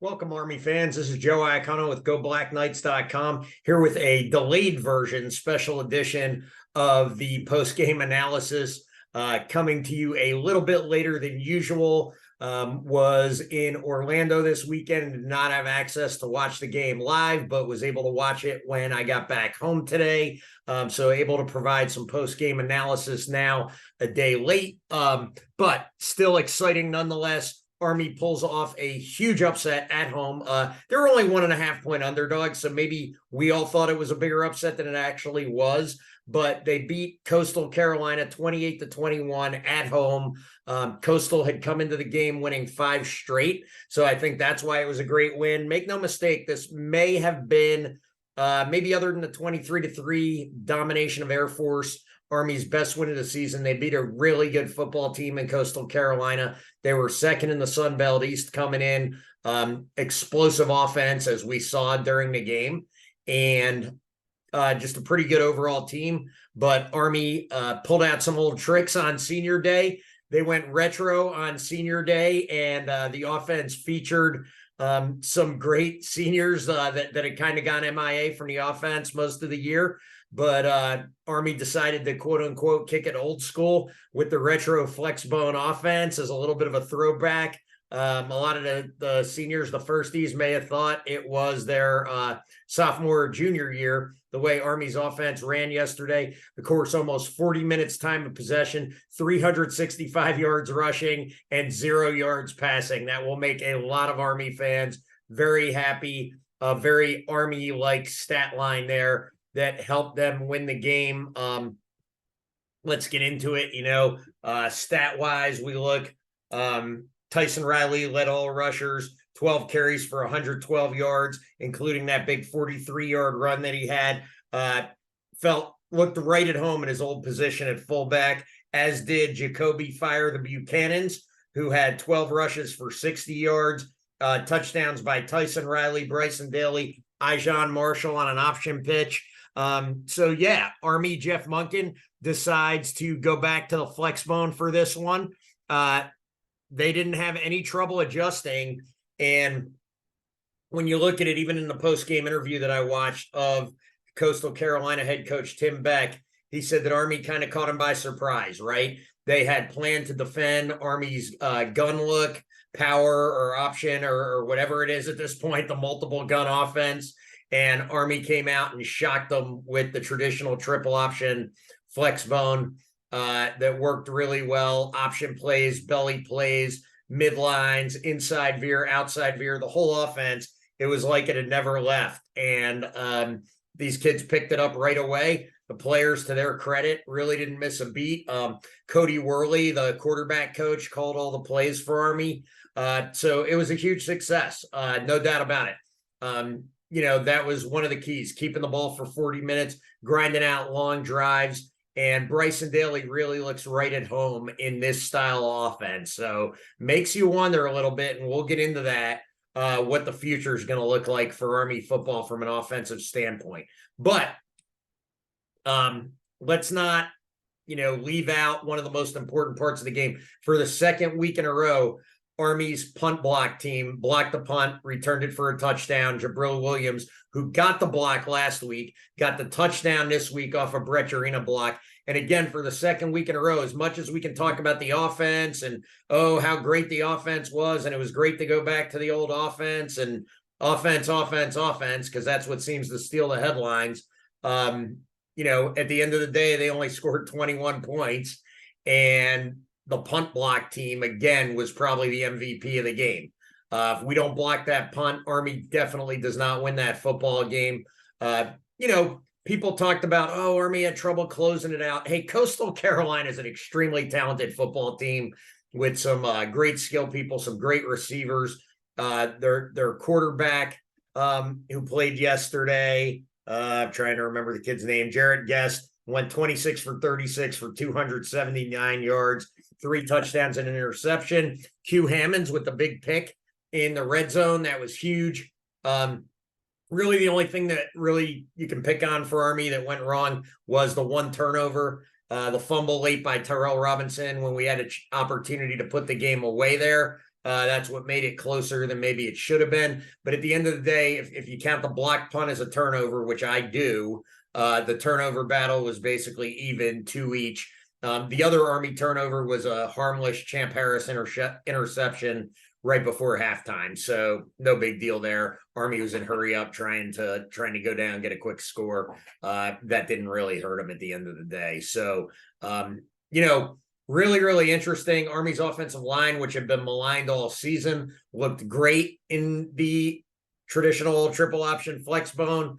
Welcome, Army fans. This is Joe Iacono with GoBlackKnights.com here with a delayed version, special edition of the post-game analysis, coming to you a little bit later than usual. Was in Orlando this weekend and did not have access to watch the game live, but was able to watch it when I got back home today. So able to provide some post-game analysis now a day late, but still exciting nonetheless. Army pulls off a huge upset at home. They were only 1.5-point underdogs, so maybe we all thought it was a bigger upset than it actually was. But they beat Coastal Carolina 28-21 at home. Coastal had come into the game winning 5 straight, so I think that's why it was a great win. Make no mistake, this may have been, maybe other than the 23-3 domination of Air Force, Army's best win of the season. They beat a really good football team in Coastal Carolina. They were second in the Sun Belt East coming in. Explosive offense, as we saw during the game. And just a pretty good overall team. But Army pulled out some old tricks on Senior Day. They went retro on Senior Day, and the offense featured some great seniors that had kind of gone MIA from the offense most of the year. But Army decided to quote unquote kick it old school with the retro flex bone offense as a little bit of a throwback. A lot of the seniors, the firsties, may have thought it was their sophomore or junior year, the way Army's offense ran yesterday. Of course, almost 40 minutes time of possession, 365 yards rushing, and 0 yards passing. That will make a lot of Army fans very happy. A very Army-like stat line there that helped them win the game. Let's get into it. Stat-wise, we look, Tyson Riley led all rushers, 12 carries for 112 yards, including that big 43-yard run that he had. Looked right at home in his old position at fullback, as did Jacoby Fire the Buchanans, who had 12 rushes for 60 yards, touchdowns by Tyson Riley, Bryson Daly, Ijon Marshall on an option pitch. Army Jeff Monken decides to go back to the flex bone for this one. They didn't have any trouble adjusting. And when you look at it, even in the post-game interview that I watched of Coastal Carolina head coach Tim Beck, he said that Army kind of caught him by surprise, right? They had planned to defend Army's gun look, power, or option, or whatever it is at this point, the multiple gun offense. And Army came out and shocked them with the traditional triple option flex bone that worked really well. Option plays, belly plays, midlines, inside veer, outside veer, the whole offense. It was like it had never left. And these kids picked it up right away. The players, to their credit, really didn't miss a beat. Cody Worley, the quarterback coach, called all the plays for Army. So it was a huge success, no doubt about it. That was one of the keys, keeping the ball for 40 minutes, grinding out long drives. And Bryson Daly really looks right at home in this style of offense. So makes you wonder a little bit, and we'll get into that, what the future is going to look like for Army football from an offensive standpoint. But let's not, leave out one of the most important parts of the game. For the second week in a row, Army's punt block team blocked the punt, returned it for a touchdown. Jabril Williams, who got the block last week, got the touchdown this week off a Brett Arena block. And again, for the second week in a row, as much as we can talk about the offense and, how great the offense was, and it was great to go back to the old offense and offense, because that's what seems to steal the headlines. At the end of the day, they only scored 21 points. And the punt block team, again, was probably the MVP of the game. If we don't block that punt, Army definitely does not win that football game. People talked about, Army had trouble closing it out. Hey, Coastal Carolina is an extremely talented football team with some great skill people, some great receivers. Their quarterback who played yesterday, I'm trying to remember the kid's name, Jarrett Guest, went 26 for 36 for 279 yards, 3 touchdowns and an interception. Hugh Hammonds with the big pick in the red zone. That was huge. Really, the only thing that really you can pick on for Army that went wrong was the one turnover, the fumble late by Tyrell Robinson when we had an opportunity to put the game away there. That's what made it closer than maybe it should have been. But at the end of the day, if you count the block punt as a turnover, which I do, the turnover battle was basically even, 2 each. The other Army turnover was a harmless Champ Harris interception right before halftime. So no big deal there. Army was in hurry up trying to go down, get a quick score. That didn't really hurt them at the end of the day. So, really, really interesting. Army's offensive line, which had been maligned all season, looked great in the traditional triple option flex bone.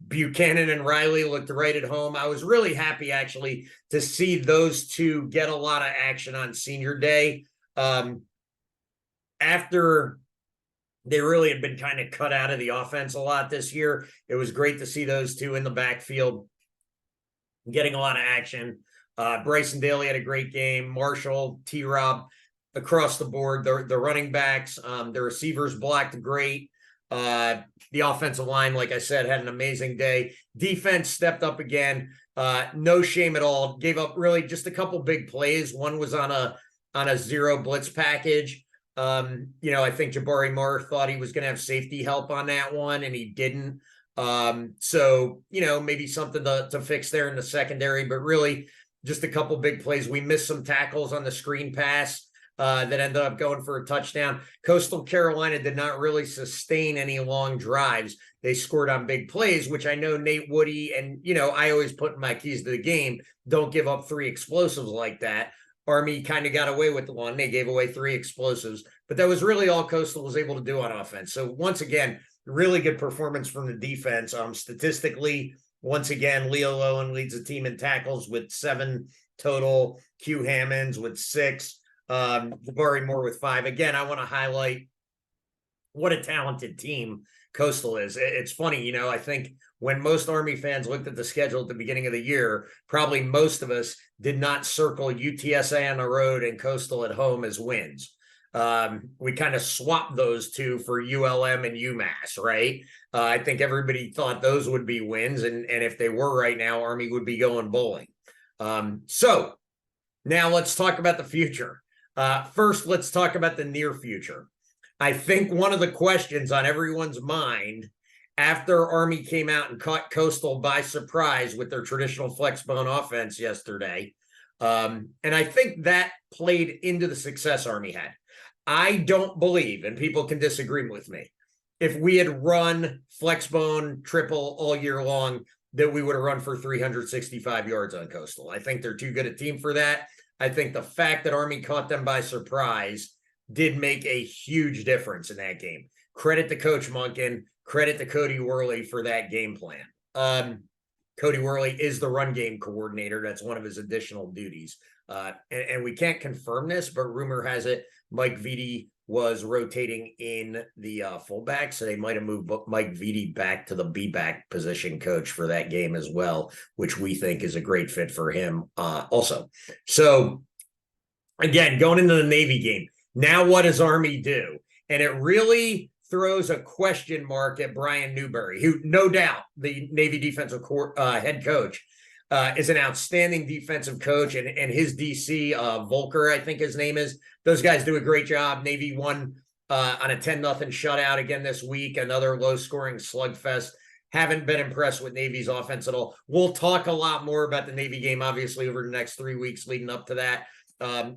Buchanan and Riley looked right at home. I was really happy, actually, to see those two get a lot of action on senior day. After they really had been kind of cut out of the offense a lot this year, it was great to see those two in the backfield getting a lot of action. Bryson Daly had a great game. Marshall, T-Rob, across the board. The running backs, the receivers blocked great. The offensive line, like I said, had an amazing day. Defense stepped up again. No shame at all. Gave up really just a couple big plays. One was on a zero blitz package. I think Jabari Moore thought he was going to have safety help on that one, and he didn't. So maybe something to fix there in the secondary, but really just a couple big plays. We missed some tackles on the screen pass that ended up going for a touchdown. Coastal Carolina did not really sustain any long drives. They scored on big plays, which I know Nate Woody and, I always put in my keys to the game, don't give up 3 explosives like that. Army kind of got away with the one. They gave away 3 explosives, but that was really all Coastal was able to do on offense. So once again, really good performance from the defense. Statistically, once again, Leo Lowen leads the team in tackles with 7 total. Q Hammonds with 6. Jabari Moore with 5. Again, I want to highlight what a talented team Coastal is. It's funny, I think when most Army fans looked at the schedule at the beginning of the year, probably most of us did not circle UTSA on the road and Coastal at home as wins. We kind of swapped those two for ULM and UMass, right? I think everybody thought those would be wins, and if they were right now, Army would be going bowling. So now let's talk about the future. First, let's talk about the near future. I think one of the questions on everyone's mind after Army came out and caught Coastal by surprise with their traditional flex bone offense yesterday, and I think that played into the success Army had. I don't believe, and people can disagree with me, if we had run flex bone triple all year long, that we would have run for 365 yards on Coastal. I think they're too good a team for that. I think the fact that Army caught them by surprise did make a huge difference in that game. Credit to Coach Monken, credit to Cody Worley for that game plan. Cody Worley is the run game coordinator. That's one of his additional duties. And we can't confirm this, but rumor has it Mike Vitti was rotating in the fullback, so they might have moved Mike Vitti back to the B-back position coach for that game as well, which we think is a great fit for him also. So, again, going into the Navy game, now what does Army do? And it really throws a question mark at Brian Newberry, who no doubt the Navy defensive head coach is an outstanding defensive coach, and his DC, Volker, I think his name is. Those guys do a great job. Navy won on a 10-0 shutout again this week, another low-scoring slugfest. Haven't been impressed with Navy's offense at all. We'll talk a lot more about the Navy game, obviously, over the next 3 weeks leading up to that.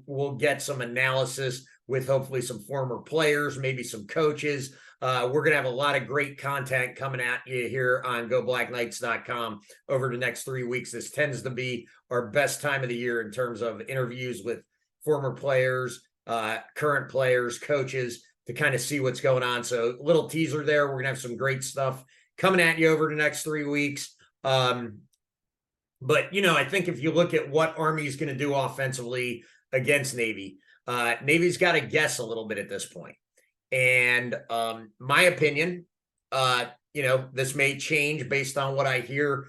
We'll get some analysis with hopefully some former players, maybe some coaches. We're going to have a lot of great content coming at you here on GoBlackKnights.com over the next 3 weeks. This tends to be our best time of the year in terms of interviews with former players, current players, coaches, to kind of see what's going on. So a little teaser there. We're going to have some great stuff coming at you over the next 3 weeks. But, I think if you look at what Army is going to do offensively against Navy, Navy's got to guess a little bit at this point. And my opinion, this may change based on what I hear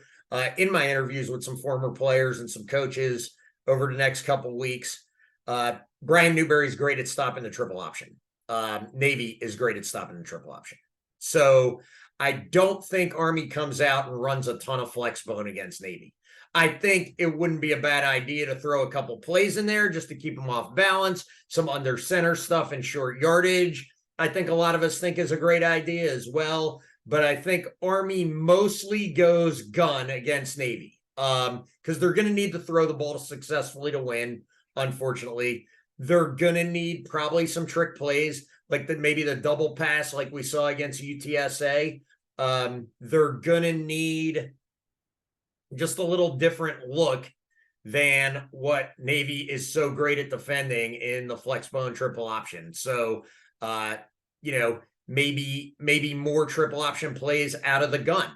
in my interviews with some former players and some coaches over the next couple weeks. Brian Newberry's great at stopping the triple option. Navy is great at stopping the triple option. So I don't think Army comes out and runs a ton of flex bone against Navy. I think it wouldn't be a bad idea to throw a couple plays in there just to keep them off balance, some under center stuff and short yardage. I think a lot of us think is a great idea as well. But I think Army mostly goes gun against Navy because they're going to need to throw the ball successfully to win, unfortunately. They're going to need probably some trick plays, like maybe the double pass like we saw against UTSA. They're going to need just a little different look than what Navy is so great at defending in the flex bone triple option. So, maybe more triple option plays out of the gun,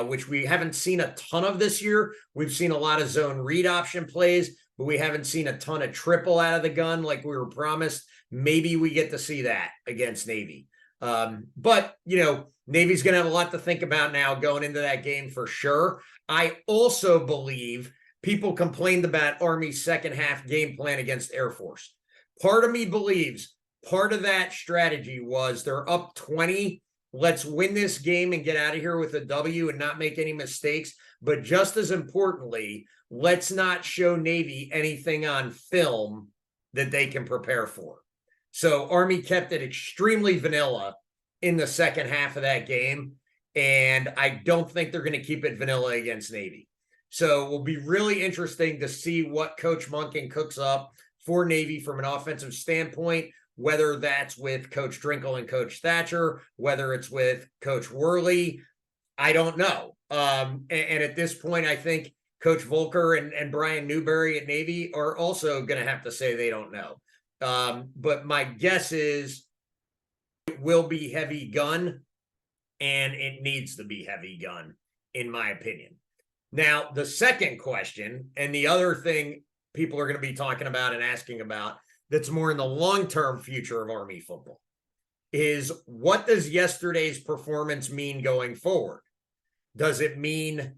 which we haven't seen a ton of this year. We've seen a lot of zone read option plays, but we haven't seen a ton of triple out of the gun like we were promised. Maybe we get to see that against Navy. But Navy's going to have a lot to think about now going into that game for sure. I also believe people complained about Army's second half game plan against Air Force. Part of me believes part of that strategy was they're up 20. Let's win this game and get out of here with a W and not make any mistakes. But just as importantly, let's not show Navy anything on film that they can prepare for. So Army kept it extremely vanilla in the second half of that game. And I don't think they're going to keep it vanilla against Navy. So it will be really interesting to see what Coach Monken cooks up for Navy from an offensive standpoint, whether that's with Coach Drinkle and Coach Thatcher, whether it's with Coach Worley. I don't know. And at this point, I think Coach Volker and Brian Newberry at Navy are also going to have to say they don't know. But my guess is it will be heavy gun, and it needs to be heavy gun, in my opinion. Now, the second question, and the other thing people are going to be talking about and asking about that's more in the long-term future of Army football, is what does yesterday's performance mean going forward? Does it mean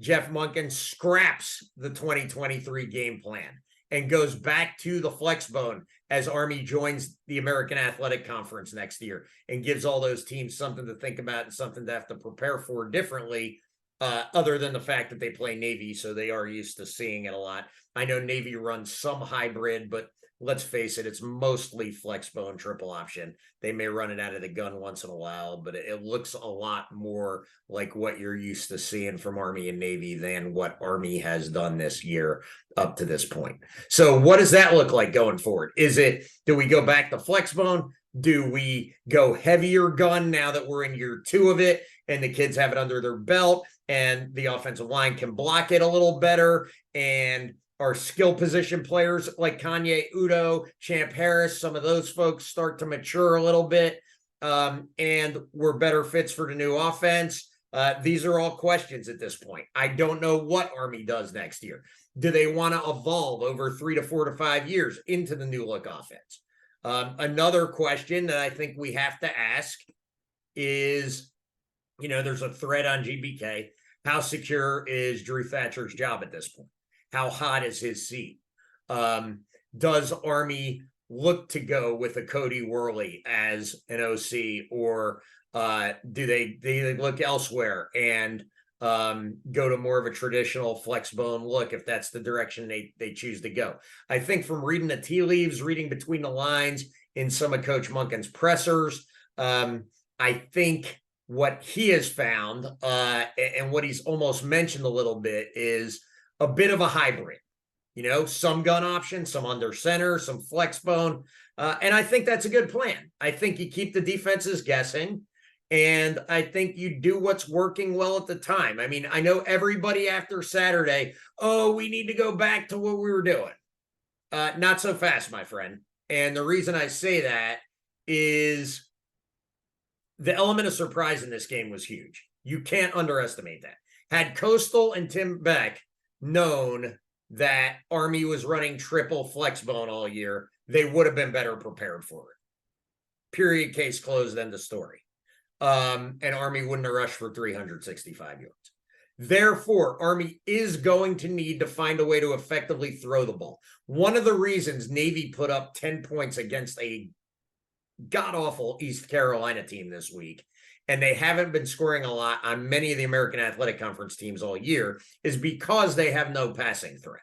Jeff Monken scraps the 2023 game plan and goes back to the flex bone as Army joins the American Athletic Conference next year and gives all those teams something to think about and something to have to prepare for differently, other than the fact that they play Navy, so they are used to seeing it a lot. I know Navy runs some hybrid, but let's face it, it's mostly flex bone triple option. They may run it out of the gun once in a while, but it looks a lot more like what you're used to seeing from Army and Navy than what Army has done this year up to this point. So what does that look like going forward? Do we go back to flex bone? Do we go heavier gun now that we're in year 2 of it and the kids have it under their belt and the offensive line can block it a little better, and our skill position players like Kanye Udo, Champ Harris, some of those folks start to mature a little bit, and we're better fits for the new offense? These are all questions at this point. I don't know what Army does next year. Do they want to evolve over 3 to 4 to 5 years into the new look offense? Another question that I think we have to ask is, there's a thread on GBK. How secure is Drew Thatcher's job at this point? How hot is his seat? Does Army look to go with a Cody Worley as an OC, or do they look elsewhere and go to more of a traditional flex bone look if that's the direction they choose to go? I think from reading the tea leaves, reading between the lines in some of Coach Monken's pressers, I think what he has found and what he's almost mentioned a little bit is a bit of a hybrid, some gun option, some under center, some flex bone. And I think that's a good plan. I think you keep the defenses guessing, and I think you do what's working well at the time. I mean, I know everybody after Saturday, we need to go back to what we were doing. Not so fast, my friend. And the reason I say that is the element of surprise in this game was huge. You can't underestimate that. Had Coastal and Tim Beck known that Army was running triple flex bone all year, they would have been better prepared for it. Period, case closed, end of story. And Army wouldn't have rushed for 365 yards. Therefore, Army is going to need to find a way to effectively throw the ball. One of the reasons Navy put up 10 points against a god-awful East Carolina team this week and they haven't been scoring a lot on many of the American Athletic Conference teams all year, is because they have no passing threat.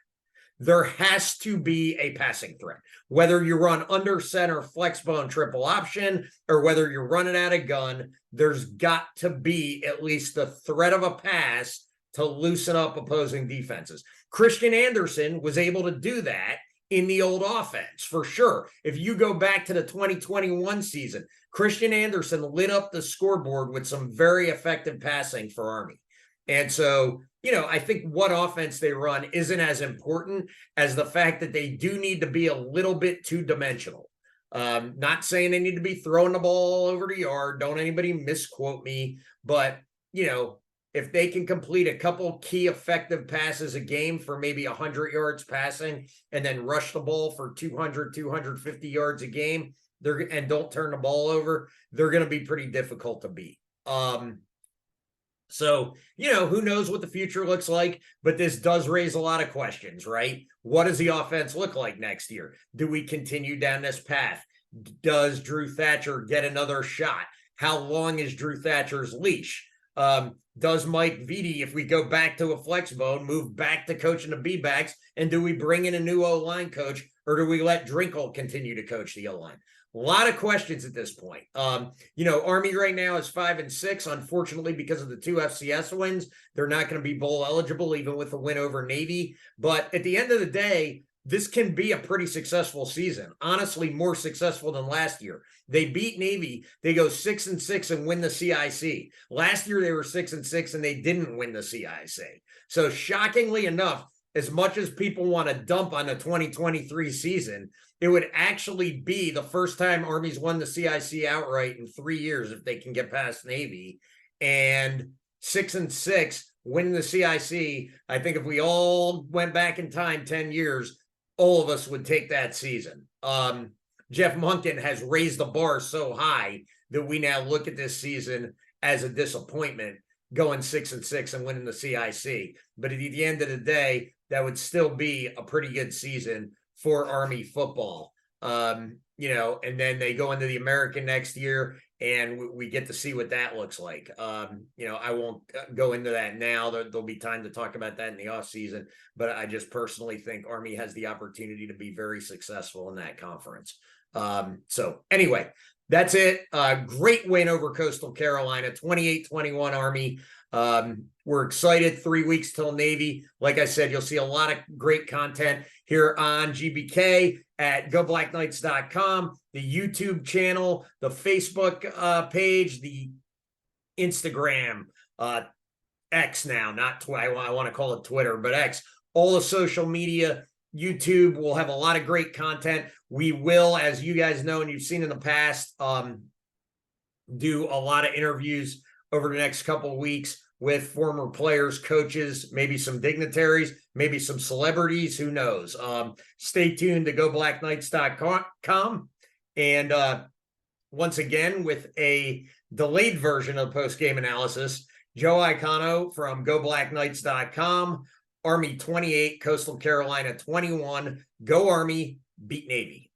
There has to be a passing threat, whether you run under center, flex bone, triple option, or whether you're running out of gun. There's got to be at least the threat of a pass to loosen up opposing defenses. Christian Anderson was able to do that in the old offense, for sure. If you go back to the 2021 season, Christian Anderson lit up the scoreboard with some very effective passing for Army. And so, I think what offense they run isn't as important as the fact that they do need to be a little bit two-dimensional. Not saying they need to be throwing the ball all over the yard. Don't anybody misquote me. But, if they can complete a couple key effective passes a game for maybe 100 yards passing and then rush the ball for 200, 250 yards a game, and don't turn the ball over, they're going to be pretty difficult to beat. So, who knows what the future looks like, but this does raise a lot of questions, right? What does the offense look like next year? Do we continue down this path? Does Drew Thatcher get another shot? How long is Drew Thatcher's leash? Does Mike Vitti, if we go back to a flex bone, move back to coaching the B-backs? And do we bring in a new O-line coach, or do we let Drinkle continue to coach the O-line? A lot of questions at this point. Army right now is 5-6. Unfortunately, because of the 2 FCS wins, they're not going to be bowl eligible, even with a win over Navy. But at the end of the day, this can be a pretty successful season. Honestly, more successful than last year. They beat Navy. They go 6-6 and win the CIC. Last year, they were 6-6 and they didn't win the CIC. So shockingly enough, as much as people want to dump on the 2023 season, it would actually be the first time Army's won the CIC outright in 3 years if they can get past Navy. And 6-6, winning the CIC, I think if we all went back in time 10 years, all of us would take that season. Jeff Monken has raised the bar so high that we now look at this season as a disappointment, going 6-6 and winning the CIC. But at the end of the day, that would still be a pretty good season for Army football. And then they go into the American next year, and we get to see what that looks like. I won't go into that now. There'll be time to talk about that in the offseason, but I just personally think Army has the opportunity to be very successful in that conference. So anyway, that's it. Great win over Coastal Carolina, 28-21 Army. We're excited. 3 weeks till Navy. Like I said, you'll see a lot of great content here on GBK at GoBlackKnights.com, the YouTube channel, the Facebook page, the Instagram, X now, not Twitter. I want to call it Twitter, but X. All the social media, YouTube will have a lot of great content. We will, as you guys know and you've seen in the past, do a lot of interviews over the next couple of weeks with former players, coaches, maybe some dignitaries, maybe some celebrities, who knows. Stay tuned to GoBlackKnights.com. And once again, with a delayed version of post-game analysis, Joe Iacono from GoBlackKnights.com, Army 28, Coastal Carolina 21. Go Army, beat Navy.